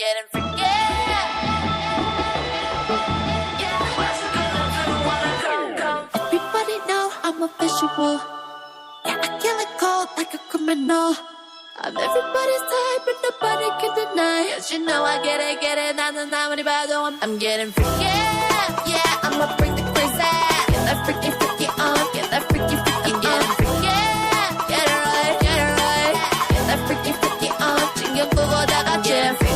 getting freaky. Everybody know I'm a visual. Yeah, I kill it cold like a criminal. I'm everybody's type, but nobody can deny. Yes, you know I get it. 나는 아무리 봐도 I'm getting freaky. Yeah, I'ma bring the crazy. Get that freaky on. Get that freaky on. Getting freaky. Get it right. Get that freaky on. 신경 끄고 다 같이